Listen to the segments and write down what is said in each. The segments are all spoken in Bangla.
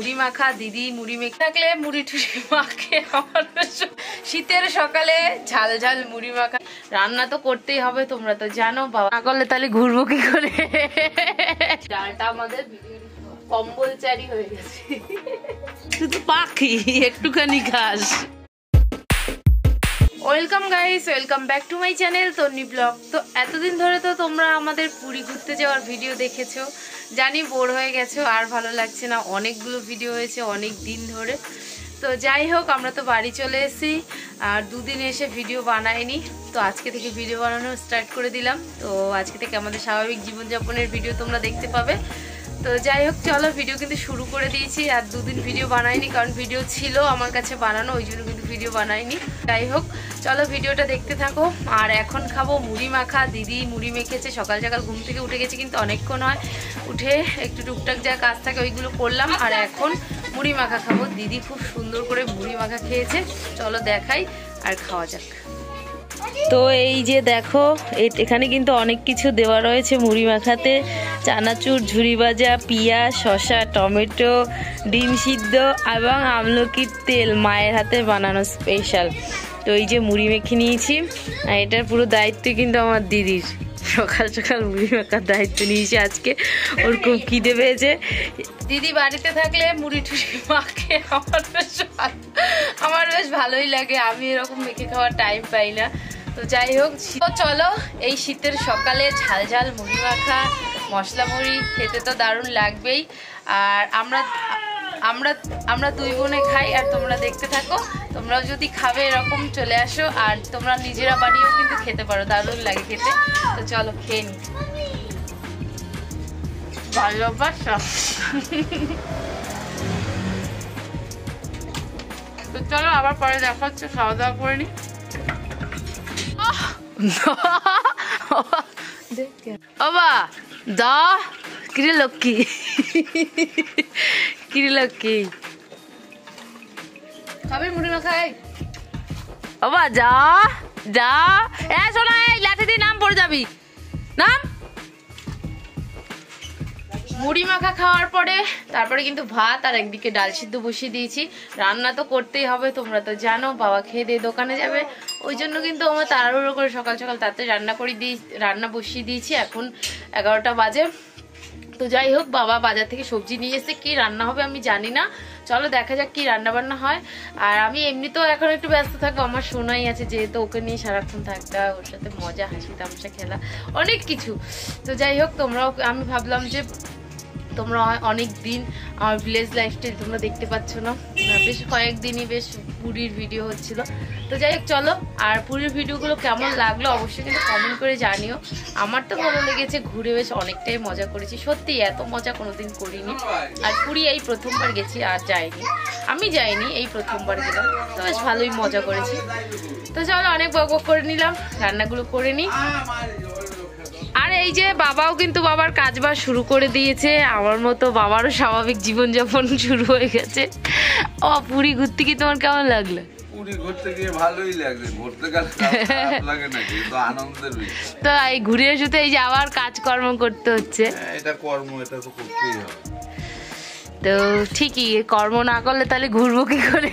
মুড়ি মাখা, দিদি মুড়ি মেখে থাকলে মুড়ি টুড়ি মাখে। আমার শীতের সকালে ঝাল ঝাল মুড়ি মাখা রান্না তো করতেই হবে, তোমরা তো জানো। বাবা না করলে তাহলে ঘুরবো কি করে? ডালটা আমাদের কম্বল চারি হয়ে গেছে, শুধু পাখি একটুখানি ঘাস। Welcome guys, welcome back to my channel Tonni blog. তো এতদিন ধরে তো তোমরা আমাদের পুরী ঘুরতে যাওয়ার ভিডিও দেখেছো, জানি বোর হয়ে গেছো, আর ভালো লাগছে না। অনেকগুলো ভিডিও হয়েছে অনেক দিন ধরে। তো যাই হোক, আমরা তো বাড়ি চলে এসেছি, আর দুদিন এসে ভিডিও বানাইনি। তো আজকে থেকে ভিডিও বানানো স্টার্ট করে দিলাম। তো আজকে থেকে আমাদের স্বাভাবিক জীবনযাপনের ভিডিও তোমরা দেখতে পাবে। তো যাই হোক, চলো ভিডিও কিন্তু শুরু করে দিয়েছি। আর দুদিন ভিডিও বানাইনি, কারণ ভিডিও ছিল আমার কাছে বানানো, ওই জন্য কিন্তু ভিডিও বানাইনি। যাই হোক, চলো ভিডিওটা দেখতে থাকো। আর এখন খাবো মুড়ি মাখা। দিদি মুড়ি মেখেছে, সকাল সকাল ঘুম থেকে উঠে গেছে, কিন্তু অনেকক্ষণ হয়। উঠে একটু টুকটাক যা কাজ থাকে ওইগুলো করলাম, আর এখন মুড়ি মাখা খাবো। দিদি খুব সুন্দর করে মুড়ি মাখা খেয়েছে, চলো দেখাই আর খাওয়া যাক। তো এই যে দেখো, এখানে কিন্তু অনেক কিছু দেওয়া রয়েছে মুড়ি মাখাতে। চানাচুর, ঝুরি ভাজা, পেঁয়াজ, শসা, টমেটো, ডিম সিদ্ধ এবং আমলকির তেল, মায়ের হাতে বানানো স্পেশাল। তো এই যে মুড়ি মেখে নিয়েছি, আর এটার পুরো দায়িত্ব কিন্তু আমার দিদির। সকাল সকাল মুড়ি মাখার দায়িত্ব নিয়েছি আজকে, ওর খুব খিদে পেয়েছে। দিদি বাড়িতে থাকলে মুড়ি টুড়ি মাখে, আমার বেশ ভালোই লাগে। আমি এরকম মেখে খাওয়ার টাইম পাই না। তো যাই হোক, চলো এই শীতের সকালে ঝাল ঝাল মুড়ি মাখা, মশলা মুড়ি খেতে তো দারুণ লাগবেই। আর আমরা দুই বোনে খাই, আর তোমরা দেখতে থাকো। তোমরাও যদি খাবে এরকম চলে আসো, আর তোমরা নিজেরা বানিয়েও কিন্তু খেতে পারো, দারুণ লাগে খেতে। তো চলো খেয়ে নি। ভালোবাসা। তো চলো আবার পরে দেখা হচ্ছে, খাওয়া দাওয়া করে নি। বাবা দা কিরে লক্ষ্মী, কিরে লক্ষ্মী খাবে মুড়ি মাখাই। বাবা যা যা, এ শোনা, এই লাঠি দিয়ে নাম পড়ে যাবি, নাম। মুড়ি মাখা খাওয়ার পরে তারপরে কিন্তু ভাত আর একদিকে ডাল সিদ্ধ বসিয়ে দিয়েছি। রান্না তো করতেই হবে, তোমরা তো জানো। বাবা খেয়ে দিয়ে দোকানে যাবে, ওই জন্য কিন্তু আমরা তাড়াহুড়ো করে সকাল সকাল তাড়াতাড়ি রান্না বসিয়ে দিয়েছি। এখন 11টা বাজে। তো যাই হোক, বাবা বাজার থেকে সবজি নিয়ে এসে কি রান্না হবে আমি জানি না, চলো দেখা যাক কি রান্না বান্না হয়। আর আমি এমনিতেও এখন একটু ব্যস্ত থাকবো, আমার শোনাই আছে, যেহেতু ওকে নিয়ে সারাক্ষণ থাকতে, ওর সাথে মজা হাসি তামাশা খেলা অনেক কিছু। তো যাই হোক, তোমরাও, আমি ভাবলাম যে তোমরা অনেক দিন আমার ভিলেজ লাইফস্টাইল তোমরা দেখতে পাচ্ছ না, বেশ কয়েকদিনই বেশ পুরীর ভিডিও হচ্ছিল। তো যাই হোক চলো, আর পুরীর ভিডিওগুলো কেমন লাগলো অবশ্যই কিন্তু কমেন্ট করে জানিও। আমার তো ভালো লেগেছে, ঘুরে বেশ অনেকটাই মজা করেছি, সত্যি এত মজা কোনোদিন করিনি। আর পুরী এই প্রথমবার গেছি, আর যাইনি, আমি যাইনি, এই প্রথমবার গেলাম। তো বেশ ভালোই মজা করেছি। তো চলো, অনেক বক বক করে নিলাম, রান্নাগুলো করে নিই। আর এই যে বাবাও কিন্তু বাবার কাজবাজ শুরু করে দিয়েছে, আমার মতো বাবারও স্বাভাবিক জীবনযাপন শুরু হয়ে গেছে। ও পুরী ঘুরতে কি তোমার কেমন লাগলো? পুরী ঘুরতে গিয়ে ভালোই লাগে, ঘুরতে গেলে খারাপ লাগে না, কিন্তু আনন্দের বিষয়। তো এই ঘুরে এসে এই যে আবার কাজকর্ম করতে হচ্ছে, এটা কর্ম, এটা তো করতেই হবে। তো ঠিকই, কর্ম না করলে তাহলে ঘুরবো কি করে?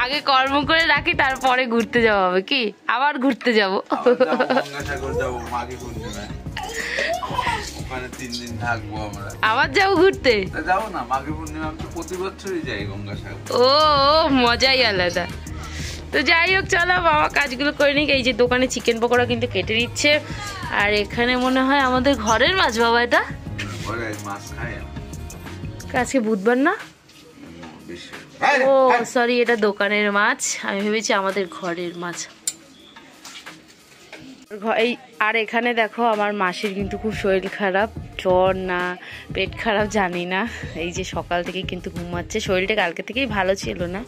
আগে কর্ম করে রাখি, তারপরে ঘুরতে যাওয়া হবে। কি আবার ঘুরতে যাবো, গঙ্গাসাগর যাবো, মাঘী পূর্ণিমায় ওখানে 3 দিন থাকবো আমরা। আবার যাবো ঘুরতে? যাবো না, মাঘী পূর্ণিমা তো প্রতি বছরই যাই গঙ্গাসাগর। ও মজাই আলাদা। তো যাই হোক চলো, বাবা কাজগুলো করে নিক। এই যে দোকানে চিকেন পকোড়া কিন্তু কেটে দিচ্ছে, আর এখানে মনে হয় আমাদের ঘরের মাছ। বাবা এটা মাছ খাই আজকে বুধবার না? ও সরি, এটা দোকানের মাছ, আমি ভেবেছি আমাদের ঘরের মাছ। আর এখানে দেখো, আমার মাসির কিন্তু খুব শরীর খারাপ, জ্বর না পেট খারাপ জানি না। এই যে সকাল থেকে কিন্তু ঘুমাচ্ছে, শরীরটা কালকে থেকেই ভালো ছিল না,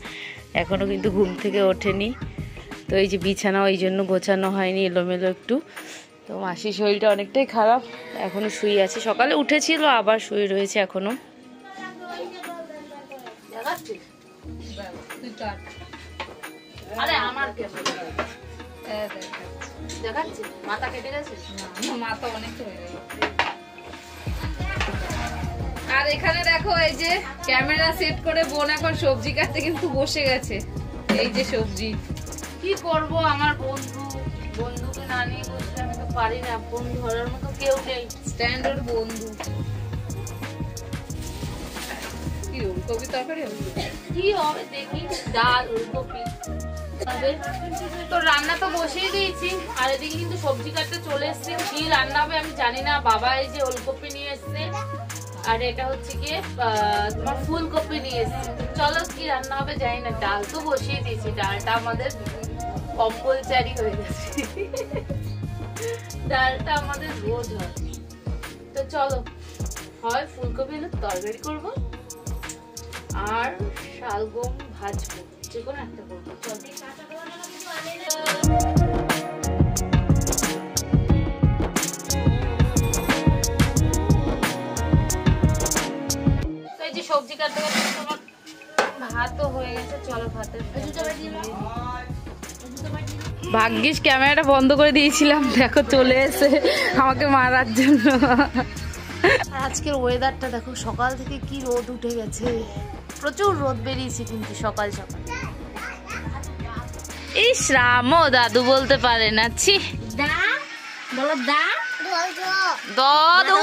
এখনও কিন্তু ঘুম থেকে ওঠেনি। তো এই যে বিছানা ওই জন্য গোছানো হয়নি, এলোমেলো একটু। তো মাসির শরীরটা অনেকটাই খারাপ, এখনও শুয়ে আছে, সকালে উঠেছিল আবার শুয়ে রয়েছে এখনও। আরে আমার দেখাচ্ছে মাথা কেটে গেছে, মাথা অনেকটা হয়ে গেছে। আর এখানে দেখো এই যে ক্যামেরা সেট করে বোন এখন সবজি কাটতে কিন্তু বসে গেছে। এই যে সবজি কি করব, আমার বন্ধুকে না নিয়ে বসলে আমি তো পারি না, ফোন ধরার মতো কেউ নেই, স্ট্যান্ডার্ড বন্ধু। কি ওলকপি তরকারি কি হবে দেখি, ডাল ওলকপি তো রান্না তো বসিয়ে দিয়েছি। আর এদিকে কিন্তু সবজি কাটতে চলে এসছে, কি রান্না হবে আমি জানি না। বাবা এই যে ওলকপি নিয়ে এসছে আর এটা হচ্ছে গিয়ে তোমার ফুলকপি নিয়ে এসছে। চলো কি রান্না হবে জানি না। ডাল তো বসিয়ে দিয়েছি, ডালটা আমাদের কম্পালসারি হয়ে গেছে, ডালটা আমাদের রোজ হয়। তো চলো, হয় ফুলকপি হলে তরকারি করবো আর শালগম ভাজবো, যে কোনো একটা করবো। চলো সবজি কাটতে কাটতে তোমার ভাতও হয়ে গেছে। চলো ভাতের ভাগ্যিস ক্যামেরাটা বন্ধ করে দিয়েছিলাম, দেখো চলে এসে আমাকে মারার জন্য। আজকের ওয়েদারটা দেখো, সকাল থেকে কি রোদ উঠে গেছে, প্রচুর রোদ বেরিয়েছে কিন্তু সকাল সকাল। এই শ্রামও দাদু বলতে পারে না, ছি দা বলো দা দাদু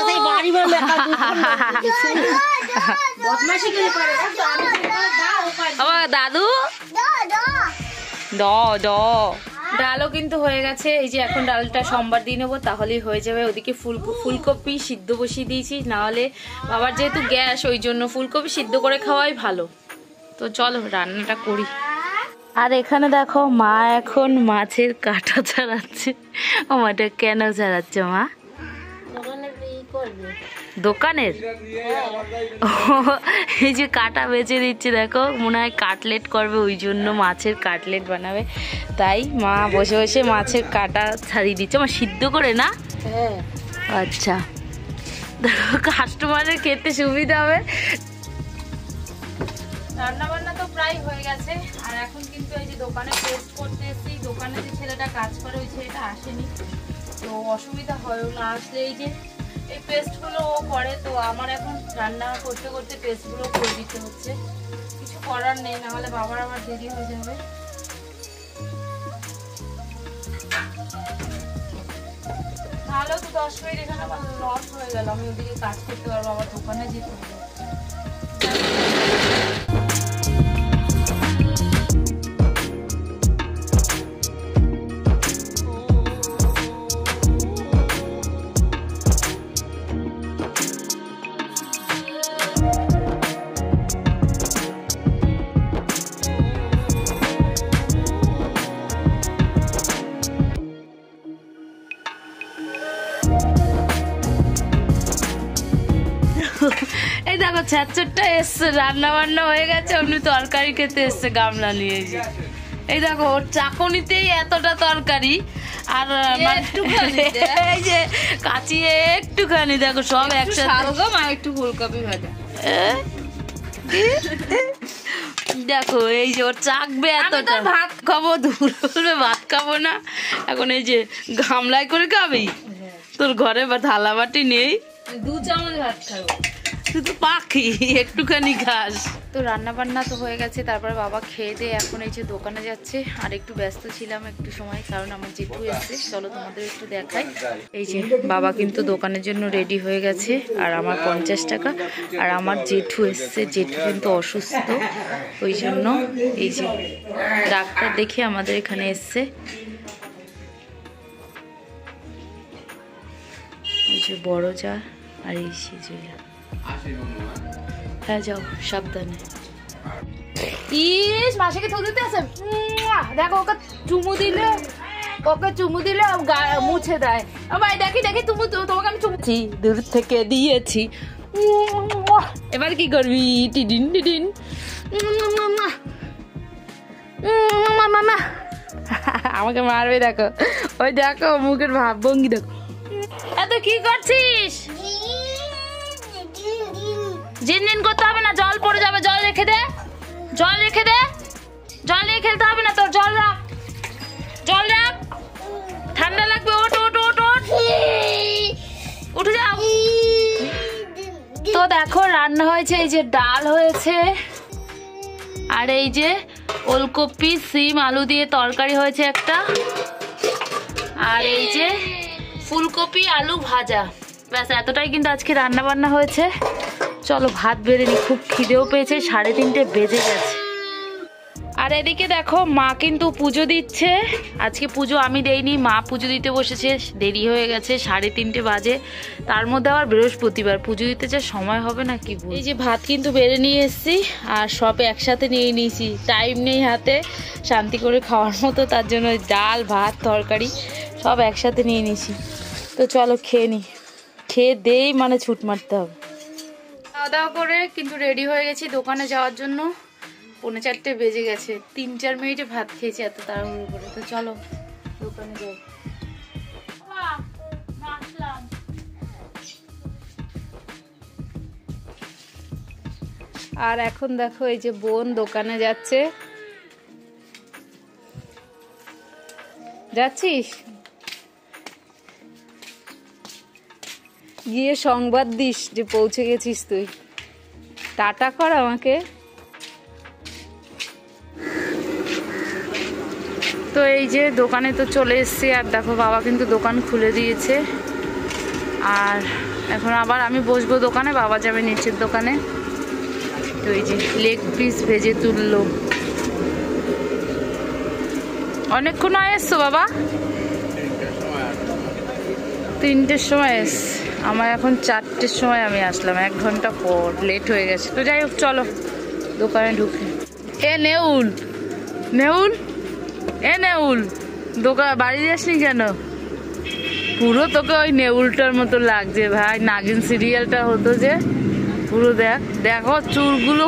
ডালও কিন্তু হয়ে গেছে। এই যে এখন ডালটা সোমবার দিয়ে নেবো, তাহলেই হয়ে যাবে। ওদিকে ফুলকপি সিদ্ধ বসিয়ে দিয়েছি, নাহলে বাবার যেহেতু গ্যাস, ওই জন্য ফুলকপি সিদ্ধ করে খাওয়াই ভালো। তো চলো রান্নাটা করি। আর এখানে দেখো মা এখন মাছের কাঁটা ছাড়াচ্ছে। ও মাটা কেন ছাড়াচ্ছে মা? দোকানের এই যে কাটা বেচে দিচ্ছে, দেখো মনে হয় কাটলেট করবে, ওই জন্য মাছের কাটলেট বানাবে, তাই মা বসে বসে মাছের কাটা ছাড়িয়ে দিচ্ছে। মা সিদ্ধ করে না? আচ্ছা, কাস্টমারের খেতে সুবিধা হবে। রান্না বান্না তো প্রায় হয়ে গেছে। আর এখন কিন্তু এই যে দোকানে পেস্ট করতে এসেছি, দোকানে যে ছেলেটা কাজ করে ওই ছেলেটা আসেনি, তো অসুবিধা হয় না আসলে। এই যে এই পেস্টগুলো ও করে, তো আমার এখন রান্না করতে করতে পেস্টগুলো করে দিতে হচ্ছে, কিছু করার নেই, নাহলে বাবার আমার দেরি হয়ে যাবে। তাহলেও তো 10 মিনিট এখানে আমার লস হয়ে গেল, আমি ওদিকে কাজ করতে পারবো, আমার দোকানে যেতে হবে। এই দেখো ছাত্রটা এসছে, রান্না বান্না হয়ে গেছে, অমনি তরকারি খেতে এসছে গামলা নিয়ে। এই দেখো ওর চাকনিতেই এতটা তরকারি, আর এই যে কাচি একটুখানি, দেখো সব একসাথে, একটু ফুলকপি ভাজা। দেখো এই যে ওর চাকবে এতটা, ভাত খাবো, দুপুরে ভাত খাবো না, এখন এই যে গামলায় করে খাবি। তোর ঘরে বা থালা বাটি নেই, 2 চামচ ভাত খাবো, শুধু পাখি একটুখানি ঘাস। তো রান্না বান্না তো হয়ে গেছে, তারপরে বাবা খেয়ে দিয়ে এখন এই যে দোকানে যাচ্ছে। আর একটু ব্যস্ত ছিলাম একটু সময়, কারণ আমার জেঠু এসছে, চলো তোমাদের একটু দেখাই। এই যে বাবা কিন্তু দোকানের জন্য রেডি হয়ে গেছে, আর আমার 50 টাকা। আর আমার জেঠু এসছে, জেঠু কিন্তু অসুস্থ, ওই জন্য এই যে ডাক্তার দেখে আমাদের এখানে এসছে। এই যে বড় যা আর এই যে, হ্যাঁ যাও সাবধানে। ইস মাসিকে থু দিতে আছে, দেখো ওকে চুমু দিলে, মুছে দেয়। ভাই দেখি তোমাকে আমি চুমুছি, দূর থেকে দিয়েছি। এবার কি করবি? টিডিন টিডিন, আমাকে মারবে, দেখো ওই দেখো মুখের ভাব ভঙ্গি দেখো। এত কি করছিস? জিন করতে হবে না, জল পড়ে যাবে, জল রেখে দে, জল নিয়ে খেলতে হবে না তোর, জল রাখ, ঠান্ডা লাগবে। ওঠ উঠে যাও। তো দেখো রান্না হয়েছে, এই যে ডাল হয়েছে, আর এই যে ওলকপি সিম আলু দিয়ে তরকারি হয়েছে একটা, আর এই যে ফুলকপি আলু ভাজা। ব্যাস এতটাই কিন্তু আজকে রান্না বান্না হয়েছে। চলো ভাত বেড়ে নি, খুব খিদেও পেয়েছে, 3:30 বেজে গেছে। আর এদিকে দেখো মা কিন্তু পুজো দিচ্ছে। আজকে পুজো আমি দেইনি, মা পুজো দিতে বসেছে, দেরি হয়ে গেছে, 3:30 বাজে। তার মধ্যে আবার বৃহস্পতিবার, পুজো দিতে যা সময় হবে না কি বল। এই যে ভাত কিন্তু বেড়ে নিয়ে এসেছি, আর সব একসাথে নিয়ে নিয়েছি, টাইম নেই হাতে শান্তি করে খাওয়ার মতো, তার জন্য ডাল ভাত তরকারি সব একসাথে নিয়ে নিয়েছি। তো চলো খেয়ে নিই, খেয়ে দেই মানে ছুট মারতে হবে। খাওয়া দাওয়া করে কিন্তু রেডি হয়ে গেছি দোকানে যাওয়ার জন্য। 3:45 বেজে গেছে, 3-4 মিনিটে ভাত খেয়েছি এত তাড়াহুড়ো করে। তো চলো দোকানে যাই। আর এখন দেখো এই যে বোন দোকানে যাচ্ছে। যাচ্ছিস? গিয়ে সংবাদ দিস যে পৌঁছে গেছিস তুই। টাটা কর আমাকে। তো এই যে দোকানে তো চলে এসেছি, আর দেখো বাবা কিন্তু দোকান খুলে দিয়েছে। আর এখন আবার আমি বসবো দোকানে, বাবা যাবে নিচের দোকানে। তো এই যে লেগ পিস ভেজে তুললো। অনেকক্ষণ এসছো বাবা? 3টের সময় এস, আমার এখন 4টের সময় আমি আসলাম, 1 ঘন্টা পর, লেট হয়ে গেছে। তো যাই হোক চলো দোকানে ঢুকে। এ নেউল নেউল এ নেউল, দোকান বাড়ি যাসনি কেন? পুরো তোকে ওই নেউলটার মতো লাগছে ভাই, নাগিন সিরিয়ালটা হতো যে, পুরো দেখো চুলগুলো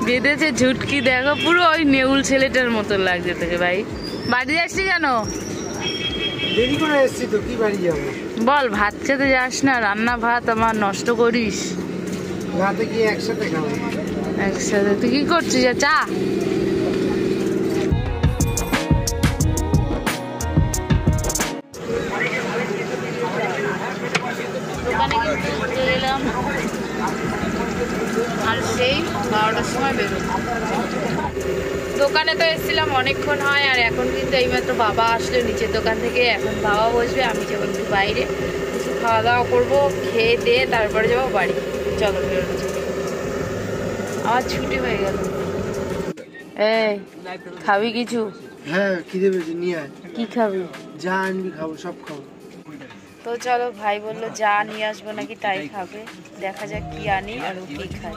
বেঁধেছে ঝুটকি, দেখো পুরো ওই নেউল ছেলেটার মতো লাগছে তোকে ভাই। বাড়ি যাসনি কেন? দেরি করে এসেছি তো, কি বাড়ি যাবো? বল ভাত খেতে যাস না, রান্না ভাত আমার নষ্ট করিস। রাতে গিয়ে একসাথে খাবো। একসাথে? তুই কি করছিস? চা? দোকানে কিন্তু চলে এলাম, আর সেই 12টার সময় বেরোবো। দোকানে তো এসেছিলাম অনেকক্ষণ হয়, আর এখন কিন্তু এইমাত্র বাবা আসলো নিচের দোকান থেকে। এখন বাবা বসবে, আমি যাবো একটু বাইরে, কিছু খাওয়া দাওয়া করবো, খেয়ে দিয়ে তারপরে যাবো বাড়ি। চলো বেরোনো যাবে, আমার ছুটি হয়ে গেল। এই খাবি কিছু? হ্যাঁ খিদে পেয়েছে, নিয়ে আয়। কি খাবি? যা আনবি খাবো, সব খাবো। তো চলো, ভাই বললো যা নিয়ে আসবো নাকি তাই খাবে, দেখা যাক কি আনি আর ও কি খায়।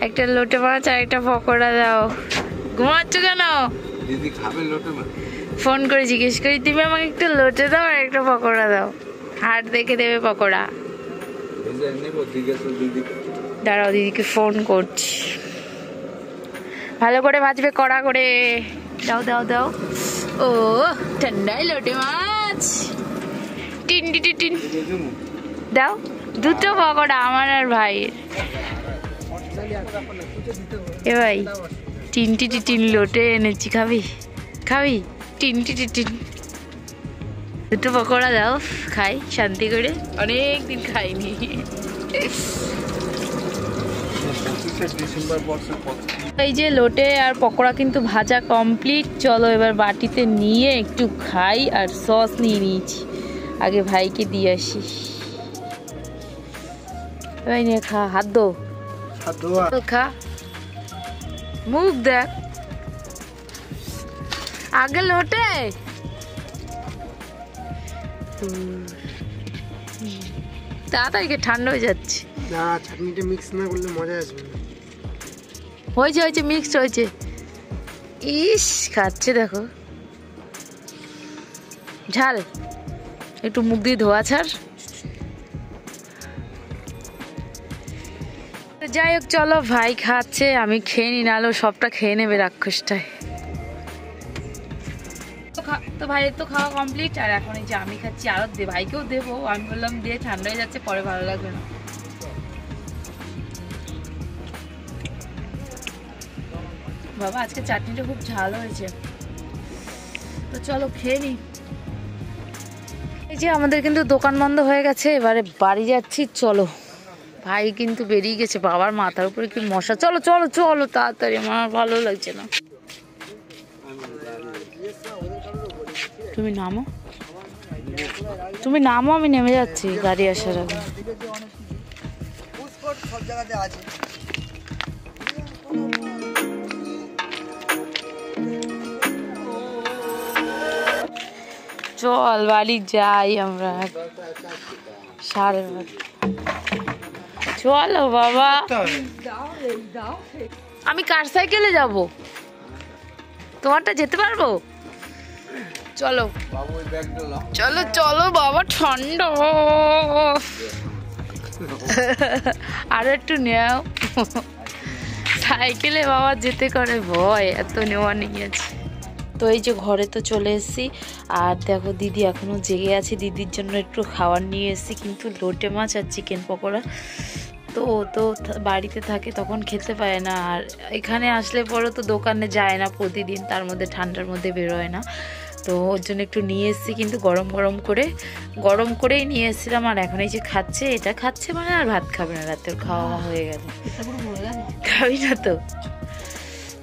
একটা লোটে মাছ আর একটা পকোড়া দাও। ঘুমাচ্ছ কেন? দিদি খাবে লোটে মাছ? ফোন করে জিজ্ঞেস করি, তুমি আমাকে একটা লোটে দাও আর একটা পকোড়া দাও। হাট দেখে দেবে পকোড়া। দাঁড়াও দিদিকে ফোন করছি, ভালো করে ভাজবে কড়া করে। দাও দাও দাও। ও ঠান্ডায় লোটে মাছ, টিন টিন দাও। 2টো পকোড়া আমার আর ভাইয়ের। এ ভাই টিন লোটে এনেছি, খাবি? খাবি? টিন 2টো পকোড়া দাও, খাই শান্তি করে, অনেকদিন খাইনি। এই যে লোটে আর পকোড়া কিন্তু ভাজা কমপ্লিট। চলো এবার বাটিতে নিয়ে একটু খাই, আর সস নিয়ে নিয়েছি, আগে ভাইকে দিয়ে আসি। ভাই নিয়ে খা, হাত দো, খা, মুখ দেখ আগে লোটে। তাড়াতাড়ি ঠান্ডা হয়ে যাচ্ছে। না, চাটনিটা মিক্স না করলে মজা আসবে না। হয়েছে মিক্স হয়েছে। ইস খাচ্ছে দেখো, ঝাল, একটু মুখ দিয়ে ধোয়া ছাড়। যাই হোক চলো, ভাই খাচ্ছে, আমি খেয়ে নি, নাহলে সবটা খেয়ে নেবে রাক্ষসটায়। তো ভাইয়ের তো খাওয়া কমপ্লিট, আর এখন এই যে আমি খাচ্ছি, আরো ভাইকেও দেবো। আমি বললাম দিয়ে ঠান্ডা হয়ে যাচ্ছে, পরে ভালো লাগবে না। বাবা আজকে চাটনিটা খুব ঝাল হয়েছে। তো চলো খেয়ে নি। এই যে আমাদের কিন্তু দোকান বন্ধ হয়ে গেছে, এবারে বাড়ি যাচ্ছি। চলো ভাই কিন্তু বেরিয়ে গেছে, বাবার মাথার উপরে কি মশা। চলো চলো চলো তাড়াতাড়ি, আমার ভালো লাগছে না। তুমি নামো, তুমি নামো, আমি নেমে যাচ্ছি গাড়ি আসার আগে। সব জায়গাতে আছে। চল বাড়ি যাই আমরা, 8:30। চলো বাবা, আমি কার সাইকেলে যাব, তোমারটা যেতে পারবো? চলো চলো চলো বাবা, ঠান্ডা আর একটু নেও। সাইকেলে বাবা যেতে করে ভয়, এত নেওয়া নিয়েছে। তো এই যে ঘরে তো চলে এসেছি, আর দেখো দিদি এখনো জেগে আছে, দিদির জন্য একটু খাবার নিয়ে এসেছি, কিন্তু লোটে মাছ আর চিকেন পকোড়া। তো ও তো বাড়িতে থাকে তখন খেতে পায় না, আর এখানে আসলে পরে তো দোকানে যায় না প্রতিদিন, তার মধ্যে ঠান্ডার মধ্যে বেরোয় না, তো ওর জন্য একটু নিয়ে এসেছি, কিন্তু গরম করেই নিয়ে এসেছিলাম। আর এখন এই যে খাচ্ছে, এটা খাচ্ছে মানে আর ভাত খাবে না, রাতের খাওয়া হয়ে গেল। খাবি না তো?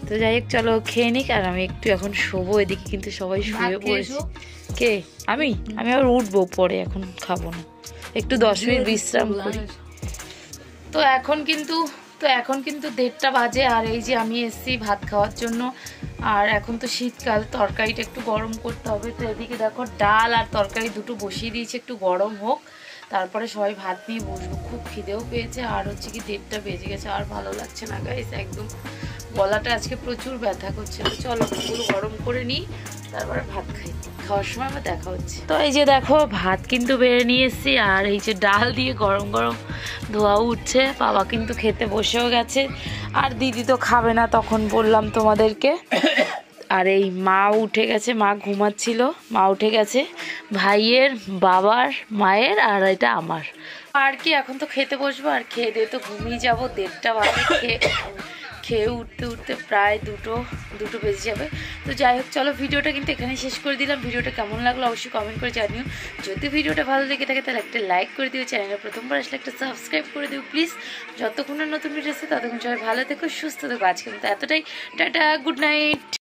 তো যাই হোক চলো খেয়ে নিক, আর আমি একটু এখন শোবো। এদিকে কিন্তু সবাই শুয়ে পড়েছে। কে? আমি আবার উঠবো পরে, এখন খাবো না, একটু 10 মিনিট বিশ্রাম করি। তো এখন কিন্তু 1:30 বাজে, আর এই যে আমি এসেছি ভাত খাওয়ার জন্য। আর এখন তো শীতকাল, তরকারিটা একটু গরম করতে হবে। তো এদিকে দেখো ডাল আর তরকারি দুটো বসিয়ে দিয়েছি, একটু গরম হোক, তারপরে সবাই ভাত নিয়ে বসবো। খুব খিদেও পেয়েছে, আর হচ্ছে কি 1:30 বেজে গেছে, আর ভালো লাগছে না গাইস, একদম গলাটা আজকে প্রচুর ব্যথা করছে। তো চলো পুরো গরম করে নিই, তারপরে ভাত খাওয়ার সময় আমার দেখা হচ্ছে। তো এই যে দেখো ভাত কিন্তু বেড়ে নিয়ে এসেছি, আর এই যে ডাল দিয়ে গরম গরম ধোয়া উঠছে। বাবা কিন্তু খেতে বসেও গেছে, আর দিদি তো খাবে না, তখন বললাম তোমাদেরকে। আর এই মা উঠে গেছে, মা ঘুমাচ্ছিল, মা উঠে গেছে, ভাইয়ের, বাবার, মায়ের, আর এটা আমার। আর কি এখন তো খেতে বসবো, আর খেয়ে দিয়ে তো ঘুমিয়ে যাবো। 1:30 বাজে, খেয়ে উঠতে প্রায় দুটো বেজে যাবে। তো যাই হোক চলো ভিডিওটা কিন্তু এখানে শেষ করে দিলাম। ভিডিওটা কেমন লাগলো অবশ্যই কমেন্ট করে জানিও। যদি ভিডিওটা ভালো লেগে থাকে তাহলে একটা লাইক করে দিও, চ্যানেলে প্রথমবার আসলে একটা সাবস্ক্রাইব করে দিও প্লিজ। যতক্ষণ নতুন ভিডিও আসছে ততক্ষণ সবাই ভালো থেকো, সুস্থ থেকো। আজকে মতো এতটাই, টাটা, গুড নাইট।